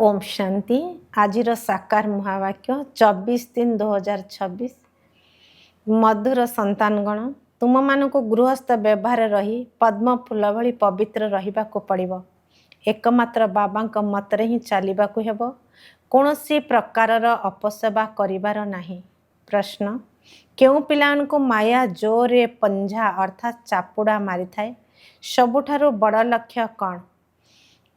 ओम शांति। आज साकार महावाक्य 24/3/2026। मधुर संतानगण, तुम मानक गृहस्थ व्यवहार रही पद्म फूल भली पवित्र रहा पड़ो। एकमात्र बाबा मतरे ही चलवाकू हेब। कौनसी प्रकारर अपसेवा करिबार नाही। प्रश्न, क्यों पिलानको माया जोरे पंजा अर्थात चापुड़ा मारी थाए? सबुठारु बड़ लक्ष्य कौन?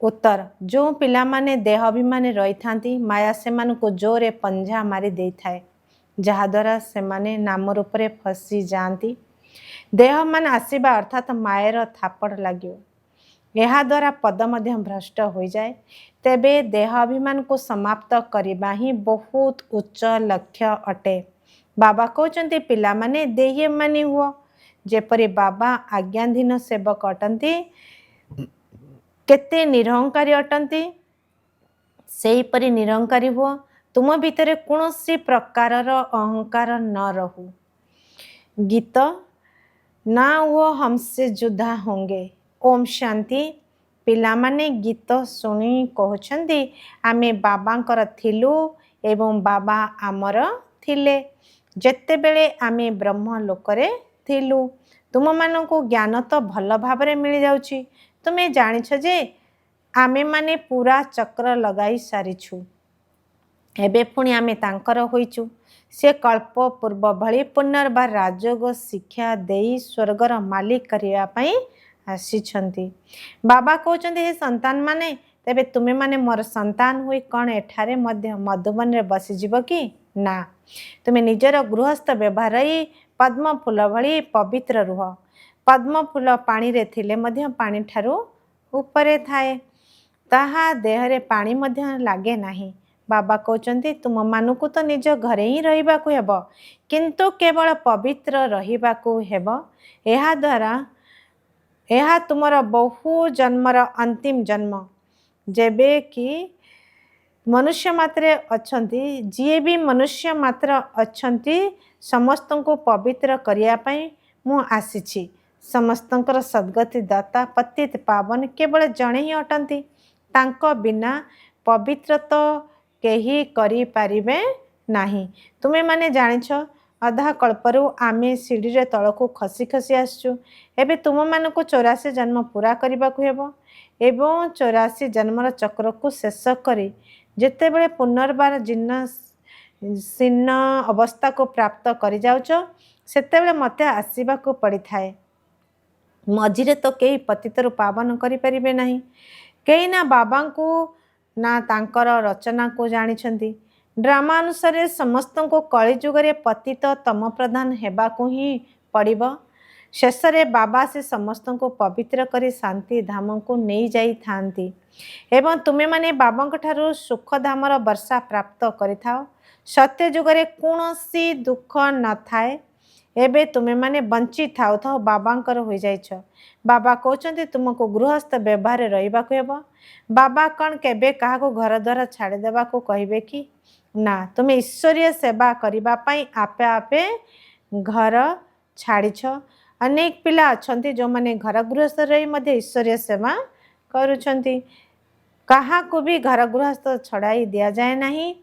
उत्तर, जो पिलामाने देह अभिमानी रही थांती माया से मानक जोरे पंजा मारी दे थाए, जहाद्वारा से माने नाम रूप रे फसी जाती। देह मान आसीबा अर्थात मायर थापड़ लगे, यह द्वारा पद मध्य भ्रष्ट हो जाए। तेबे देह अभिमान को समाप्त करना ही बहुत उच्च लक्ष्य अटे। बाबा कहते पिला माने देह मानी हुआ, जेपरी बाबा आज्ञाधीन सेवक अटंती, केते निरहंकारी अटंती, सेहीपरि निरहंकारी हुआ। तुम भितर कौनसी प्रकारर अहंकार न रहू। गीत ना वो हमसे जुदा होंगे। ओम शांति। पिला माने गीत शुणी कहते आमे बाबांकर थिलु एवं बाबा आमर थिले, जेते बेले आमे ब्रह्म लोकरे थिलु। तुम मानकु ज्ञान तो भल भावरे मिल जाउची। तुमे जानिछ जे आमे माने पूरा चक्र लगाई सारिछु, एबे पुणी आमे तांकर होइछु। से कल्प पूर्व भली पुनर्बार राजयोग शिक्षा देई स्वर्गर मालिक करिया पई आसीछंती। बाबा कहउचंती हे संतान माने, तेबे तुमे माने मोर संतान होई कौन एठारे मध्य मधुबन रे बसी जीव कि ना? तुमे निजर गृहस्थ व्यवहार ही पद्म फूल भली पवित्र रुह। पद्म फूल पानी रे थिले मध्य पानी ठारू ऊपरे थाए, ताहा देहरे पानी मध्य लागे नाही। बाबा कहते तुम मानकु तो निज घरे ही रहिबाकू हेब, किंतु केवल पवित्र रहिबाकू हेब। एहा द्वारा यह तुमर बहु जन्मर अंतिम जन्म। जेबे कि मनुष्य मात्रे अछंती, जी भी मनुष्य मात्र अछंती, समस्त को पवित्र करिया पई मु आसीछि। समस्तंकर सद्गति दाता पतित पावन केवल जणे ही अटंती। तांको बिना पवित्र तो केही करी पारिबे नाही। तुमे माने जानिछ अधा कल्परू आमे सीढ़ी रे तलकू खसी खसी आसचु। एबे तुम मानकु 84 जन्म पूरा करबाकू हेबो एवं 84 जन्मर चक्र को शेष करी जेते बेले पुनर्बार जीर्ण अवस्था को प्राप्त करि जाउछ, सेते बेले मते आसीबाकू पड़ी थाए। मझिरे तो केही पतितरु पावन करि परिबे नाही। केही ना बाबा को ना तांकर रचना को जानिछंती। ड्रामा अनुसार समस्त को कली जुगरे पतित तम प्रधान हेबाकू ही पड़िबो। शेषरे बाबा से समस्त को पवित्र करी शांति धाम को नहीं जाई थांती एवं तुमे माने बाबा ठारू सुख धामर वर्षा प्राप्त करिथाओ। सत्य जुगरे कौनसी दुख न थाए। एबे तुमे माने बंची थाउ थाउ बाबांकर हो जाइछ। बाबा कहते तुमको गृहस्थ व्यवहार रहिबाकू हेब। बाबा कौन केबे काहाको घर द्वार छाड़ी देबाकू कहिबे कि ना? तुमे ईश्वरीय सेवा करिबा पई आपे आपे घर छाड़ीछ। अनेक पिला अछंती जो माने घर गृहस्थ रही मध्य ईश्वरीय सेवा करूछंती। कहा को भी घर गृहस्थ छड़ाई दिया जाए नहीं।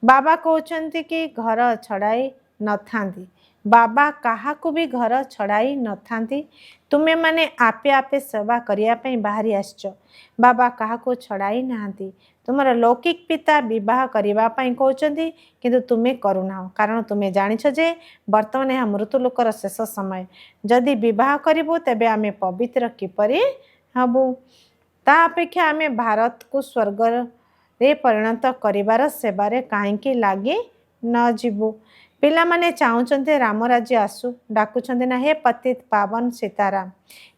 बाबा कहते कि घर छड़ाई न थांती। बाबा कहा को भी घर छड़ाई न थांती। तुमे माने आपे आपे सेवा करिया पई बाहरी आसछ। बाबा कहा को छड़ाई नांती। तुमर लौकिक पिता विवाह करिबा पई कहउचंती, किंतु तुमे करूना, कारण तुमे जानिछ जे वर्तमान यह मृत्यु लोकर शेष समय। जदि विवाह करिबो तेबे आमे पवित्र किपरि हबु? ता अपेक्षा आमे भारत को स्वर्ग रे परिणत करिबार सेवारे काहेकि लागी न जीवु? पिला माने चाहुचंते राम राज्य आसु, डाकुचंते ना हे पतित पावन सीताराम,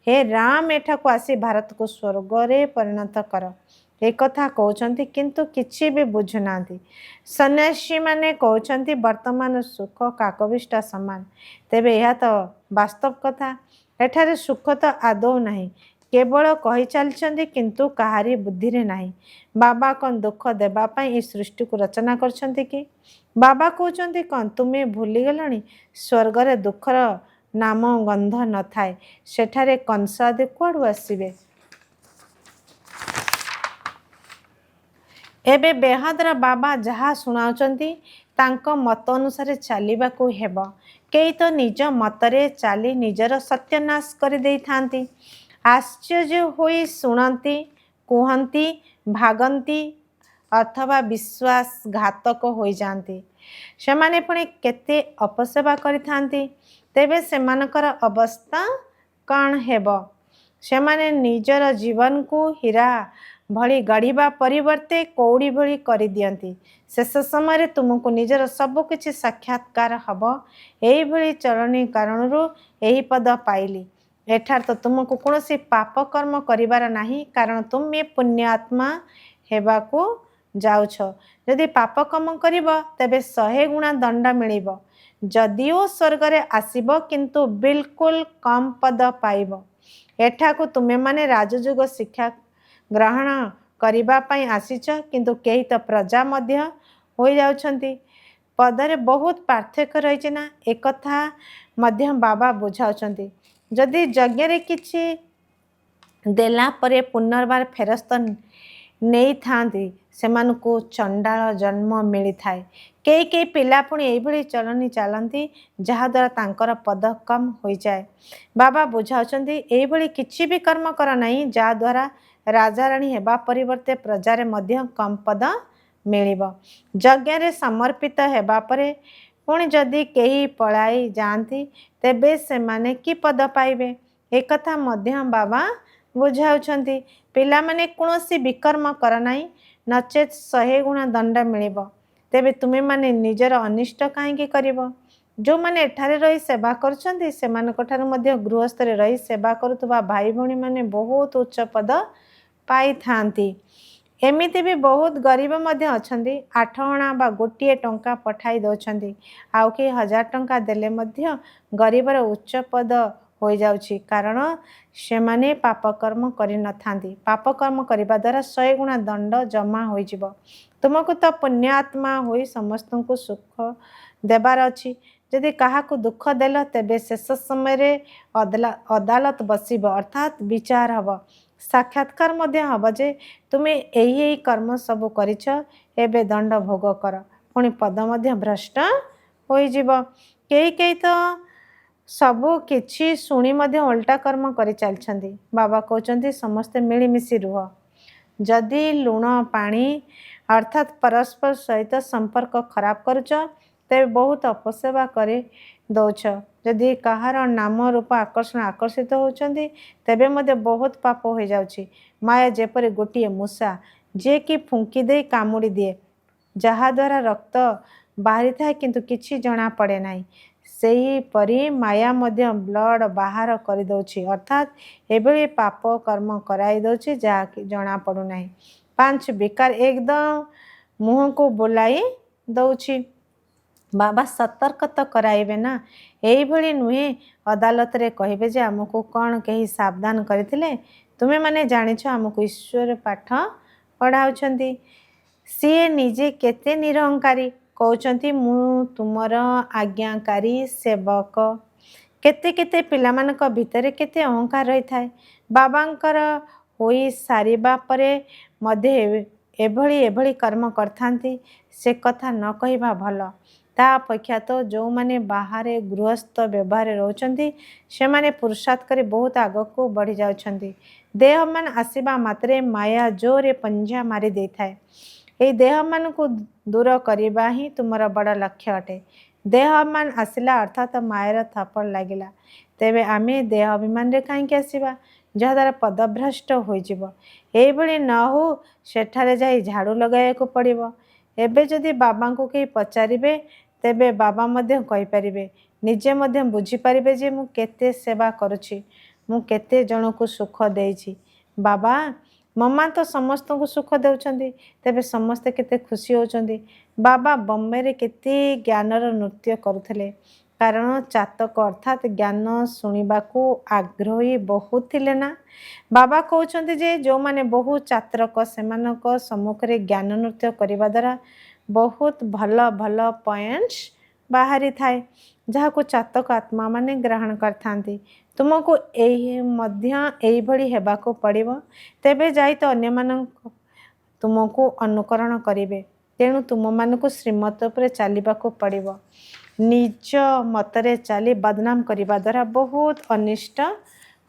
हे राम एठा को आसी भारत को स्वर्ग रे परिणत कर। एक कथा कहउचंती किंतु किछि भी बुझुनांती। सन्यासी माने कहउचंती वर्तमान सुख काकविष्टा समान। तेबे यह तो वास्तव कथा। एठारे सुख तो आदौ नहीं, केवल कही चलछंती किंतु कहारी बुद्धि रे नहीं। बाबा कौन दुख देबा पई ई सृष्टि को रचना करछंती कि? बाबा कहउचंती कौन तुमे भूली गलणी स्वर्ग रे दुखर नाम गंध न थाए, सेठारे कंस आदि कुआडू आसीबे? एबे बेहदर बाबा जहाँ शुणाउछंती तांको मत अनुसार चलिबाकू हेब। केही तो निज मतरे चाली निजर सत्यानाश कर देई थांती। आश्चर्य होई शुणती, कुहंती, भागंती अथवा विश्वासघातक होई जाती। सेमाने पुणी केते अपसेवा करिथांती। तेबे सेमानकर अवस्था कण हेब? सेमाने निजर जीवन को हीरा भली गढ़िबा परिवर्ते कौड़ी भली करि दियंती। शेष समय तुमको निजर सब किछि साक्षात्कार हब। एही भली चरणी कारणरू एही पद पाइली। एठार तो तुमको कौनसी पाप कर्म करिबार नाही, कारण तुमे पुण्यात्मा हेबाकू जाउछ। यदि पाप कर्म करिब तेबे 100 गुणा दंड मिलिब। जदिओ स्वर्गरे आसिब किंतु बिल्कुल कम पद पाइब। एठाकू तुमे माने राजयुग शिक्षा ग्रहण करिबा पई आसीच, किंतु केही तो प्रजा मध्य होई जाउछंती। पदरे बहुत पार्थक्य रहिছে ना, एक कथा मध्य बाबा बुझाउछंती। जदि यज्ञरे किछि देला परे पुनर्बार फेरस्त नहीं थांती, सेमानकू चंडाल जन्म मिली थाए। कई कई पिला पुणी एभली चलनी चालती जहाद्वारा तांकर पद कम हो जाए। बाबा बुझाउछंती एभली किछि भी कर्म कर नहीं जहाद्वारा राजाराणी हेबा परिवर्ते प्रजारे मध्य कम पद मिलिब। यज्ञ समर्पित हेबा परे पुणी जदि केही पलाई जाती तेबे सेमाने कि पद पाइबे, एक कथा मध्य बाबा बुझाउछंती। पिला माने कौनसी विकर्म कर नहीं, नचेत 100 गुणा दंड मिलिब। तेबे तुमे माने निजर अनिष्ट काहेकि करिब? जो माने एठारे रही सेवा करछंती सेमानकठारु मध्य गृहस्थरे रही सेवा करुतबा भाई भौणी माने बहुत उच्च पद पाई थांती। एमिति भी बहुत गरीब मध्य अछंती। 8 अणा बा गोटिए टंका पठाई दउछंती, आउ कि 1000 टंका देले मध्य गरीबर उच्च पद हो जाउछि, कारण सेमाने पाप कर्म करि न थांती। पाप कर्म करिबा द्वारा 100 गुणा दंड जमा हो जिवो। तुमको तो पुण्य आत्मा होई समस्तଙ୍କୁ सुख देबार अछि। यदि काहाकू दुख देल तेबे शेष समय अदालत बसिब, अर्थात विचार हब, साक्षात्कार मध्य हब जे तुमे एही कर्म सब करिछ, एबे दंड भोग कर, पुणी पद मध्य भ्रष्ट हो जिवो। केही केही तो सबु किछि शुणी मध्य उल्टा कर्म करि चलछंती। बाबा कहउछंती समस्ते मिलिमिशि रुह। जदि लुण पानी अर्थात परस्पर सहित संपर्क खराब करुच तेबे बहुत अपसेवा करे दौछ। जदि कहार नाम रूप आकर्षण आकर्षित होउछंती तेबे मध्य बहुत पाप हो जाउछि। माया जेपरि गोटिए मूषा जे कि फुंकी दे कामुड़ी दिए, जहा द्वारा रक्त बाहरी थाए किंतु किछि जणा पड़े नाही, सेही परी माया मध्य ब्लड बाहर कर दउछि, अर्थात एभली पाप कर्म कराई दउछि जहा कि जणा पड़ू नाही। 5 विकार एकदम मुह को बोलाई दउछि। बाबा सतर्क तो कराइबे ना, एही भली नुहे अदालत रे कहिबे जे हमको कौन कही सावधान करथिले, तुमे माने जानिछ हमको ईश्वर पाठ पढ़ाउछंती। सीए निजे केते निरहंकारी कहउछंती मु तुमर आज्ञाकारी सेवक। केते केते पिलामानक भितरे केते अहंकार रही थाए। बाबांकर होई सारिबा परे मध्य एभली एभली कर्म करथांती, से कथा न कहिबा भल। ता अपेक्षा तो जो माने बाहरे गृहस्थ व्यवहार रहउछंती से माने पुरुषार्थ करे बहुत आगको बढ़ी जाउछंती। देह मान आसीबा मात्रे माया जोरे पंजा मारी देई थाए। एई देह मान को दूर करिबा ही तुमर बड़ लक्ष्य अटे। देह मान आसिला अर्थात मायर थप्पड़ लागिला, तेबे आमे देह अभिमान रे काहेकि आसीबा, जहाद्वारा पदभ्रष्ट हो जिवो। एई भली न हो सेठारे जाई झाड़ू लगाइବାକୁ पड़िबो। एबे जदि बाबा को केही पचारिबे तेबे बाबा मध्य कहि परिबे, निजे मध्य बुझी परिबे जे मु केते सेवा करूछि, मु केते जणको सुख देइछि। बाबा मम्मा तो समस्त को सुख देउछंती, तेबे समस्ते केते खुशी होउछंती। बाबा बम्बे रे केते ज्ञानर नृत्य करुथले, कारण चातक अर्थात ज्ञान शुणिबाकू आग्रही बहुत थिले ना। बाबा कहउछंती जे जो माने बहुत चात्रक सेमानक सम्मुखरे ज्ञान नृत्य करिबा द्वारा बहुत भल भल पॉइंट्स बाहरी थाए, जहाको चातक आत्मा माने ग्रहण करथांती। तुमको एही मध्य एही भली हेबाको पड़िबो, तेबे जाई तो अन्य मानक तुमको अनुकरण करेंगे। तेणु तुम मानक श्रीमत पर चलवाक पड़ो। निज मतरे चली बदनाम करने द्वारा बहुत अनिष्ट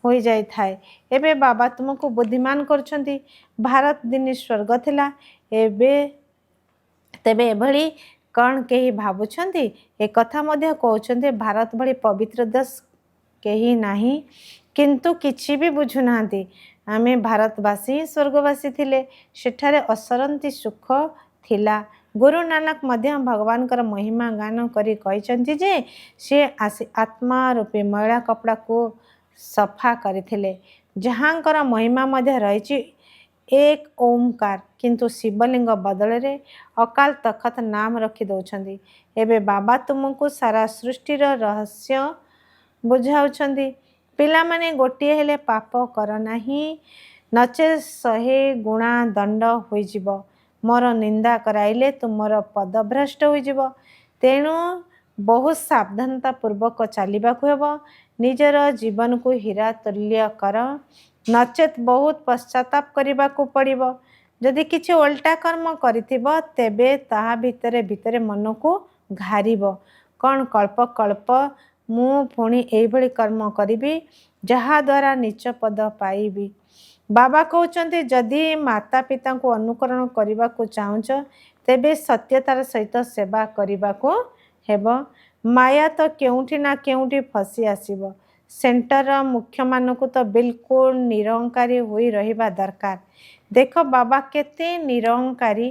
हो जाए थाए। एबे बाबा तुमको बुद्धिमान कर भारत दिन स्वर्ग थिला एबे तेबे एभली कौन कहीं भावुंट एक कथा मध्य कहते भारत भली पवित्र देश कहीं नहीं किंतु किछि भी बुझुना आमे भारतवासी स्वर्गवासी थिले सेठारे असरंती सुख थिला। गुरु नानक मध्य भगवान कर महिमा गान करी कहते जे सी आसी आत्मा रूपी मैला कपड़ा को सफा करथिले जहाँकर महिमा मध्य रही एक ओंकार किंतु शिवलिंग बदल रे अकाल तखत नाम रखी दौरान। एबे बाबा तुमको सारा सृष्टिर रहस्य बुझाउछंदी। पिला माने गोटे हेले पाप कर नाही नचे 100 गुणा दंड होइजिब। मोर निंदा कराइले तुमर पदभ्रष्ट होइजिब। तेणु बहुत सावधानता पूर्वक चलवाक हेबो। निजर जीवन को हीरा तुल्य कर नचेत बहुत पश्चाताप करने को पड़ो। जदि किसी उल्टा कर्म करिथिबो तेबे ताहा भितरे भितरे मन को घारिब कौन कल्प कल्प मु पुणी एभली कर्म करी जहा द्वारा नीच पद पाइबी। बाबा कहते जदि माता पिता को अनुकरण करने को चाहूच तेबे सत्यतार सहित सेवा करने को हेबो। माया तो केउठी ना केउठी फसी आसीबो। सेंटर मुख्य मानक तो बिल्कुल निरंकारी होई रहिबा दरकार। देख बाबा केते निरंकारी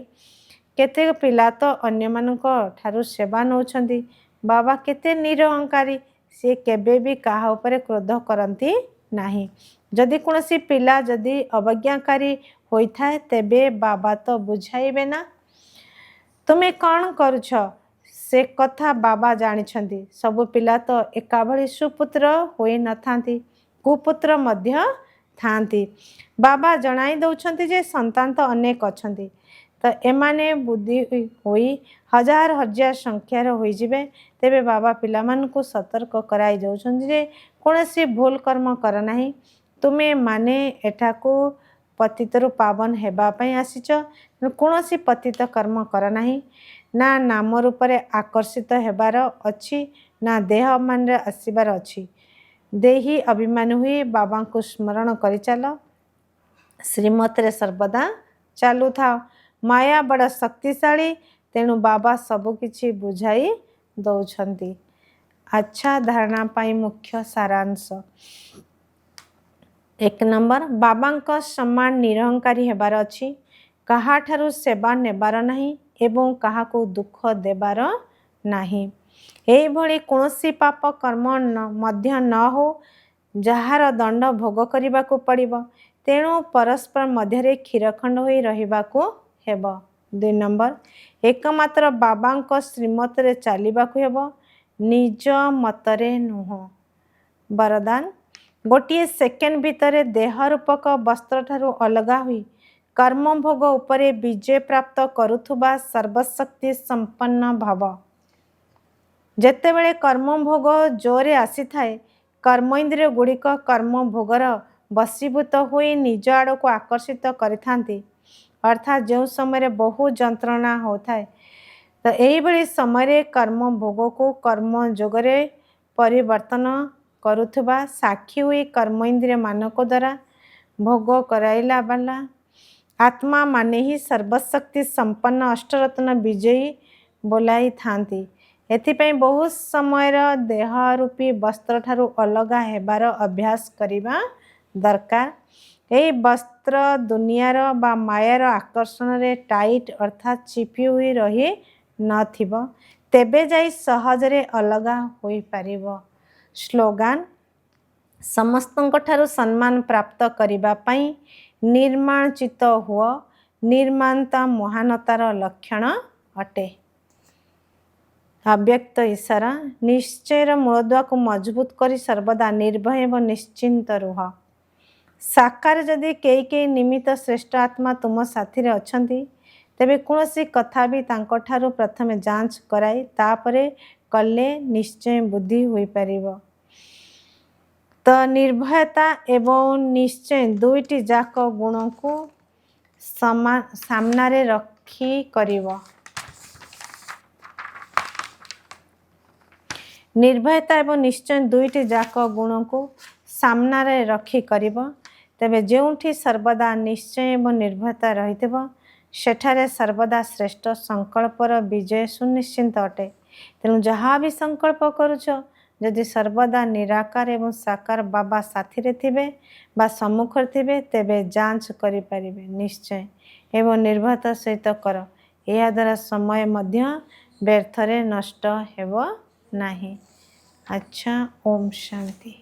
केते पिला तो अन्य मानक ठारू सेवा नौछंदी। बाबा केते निरंकारी से केबे भी काहा उपरे क्रोध करती नाही। जदि कोनोसी पिला जदि अवज्ञाकारी होइथाए तेबे बाबा तो बुझाइबे ना तुम्हें कौन करुछ से कथा बाबा जानिछंदी। सबु पिला तो एका भली सुपुत्र होई न थांती कुपुत्र मध्य थांती। बाबा जणाई दउछंती जे संतान तो अनेक अछंती तो एमाने बुद्धि होई हजार हजार संख्यार होई जिबे। तेबे बाबा पिला मान को सतर्क कराई जाउछंती जे कोनोसी भूल कर्म कर नाही। तुमे माने एठा को पतितरु पावन हेबा पई आसीच कोनोसी पतित कर्म कर नाही। ना नाम रूपरे आकर्षित हेबार अछि ना देह मान आसीबार अछि। देही अभिमान हुई बाबा को स्मरण करि चल श्रीमत रे सर्वदा चालू था। माया बड़ा शक्तिशाली तेणु बाबा सबु किछि बुझाई दौछंती। अच्छा धारणा पाई मुख्य सारांश 1 नंबर बाबा का सम्मान निरहंकारी हेबार अछि। कहा ठारू सेवा नेबार नाही एवं कहा को दुख देबार नाही। एई भली कोनोसी पाप कर्म मध्य न हो जहार दंड भोग करने को पड़िबो। तेणु परस्पर मध्य क्षीरखंड होई रहिबाको हेबो। 2 नंबर एकमात्र बाबा श्रीमत रे चलिबाको हेबो निज मतरे नुह। वरदान गोटे सेकेंड भितरे देह रूपक वस्त्र ठारू अलगा हुई कर्म भोग उपरे विजय प्राप्त करुथुबा सर्वशक्ति संपन्न भव। जेतेबेले कर्म भोग जोरे आसी थाए कर्म इंद्रिय गुड़िक कर्म भोगर बसीभूत हुई निज आड़ को आकर्षित करिथांती। अर्थात जो समय बहु जंत्रणा होता है तो यही बड़ी समय कर्म भोग को कर्म जोगरे परिवर्तन करुथुबा साक्षी हुई कर्म इंद्रिय मानक द्वारा भोग कराइला वाला आत्मा माने ही सर्वशक्ति संपन्न अष्टरत्न विजयी बोलाई थांती। एथिपाई बहुत समय देह रूपी वस्त्र ठारू अलगा हेबार अभ्यास करिबा दरकार। यही वस्त्र दुनियार बा मायार आकर्षण रे टाइट अर्थात चिपी हुई रही नथिबो तेबे जाई सहजरे अलगा होई पारिबो। स्लोगान समस्तंक ठारू सम्मान प्राप्त करिबा पई निर्माण चित्त हुआ निर्माणता महानतार लक्षण अटे। अव्यक्त इशारा निश्चयर मूलदुआ को मजबूत करी सर्वदा निर्भय एवं निश्चिंत रुह। साकार जदि कई कई निमित्त श्रेष्ठ आत्मा तुम साथी रे अछंती तेबे कोनोसी कथा भी तांको ठारू प्रथमे जांच कराई तापरे कले निश्चय बुद्धि होई परिबो। तो निर्भयता एवं निश्चय दुईटी जाक गुण को सामनारे रखी करिवो। निर्भयता एवं निश्चय दुईटी जाक गुण को सामनारे रखी करिवो। तेबे जोंठी सर्वदा निश्चय एवं निर्भयता रहिथिबो सेठारे सर्वदा श्रेष्ठ संकल्पर विजय सुनिश्चित अटे। तेणु जहाँ भी संकल्प करुछ जदि सर्वदा निराकार एवं साकार बाबा साथी रे थिबे बा सम्मुख थिबे तेबे जांच करि परिबे निश्चय एवं निर्भयता सहित कर। या द्वारा समय मध्य व्यर्थरे नष्ट हेबो नाही। अच्छा, ओम शांति।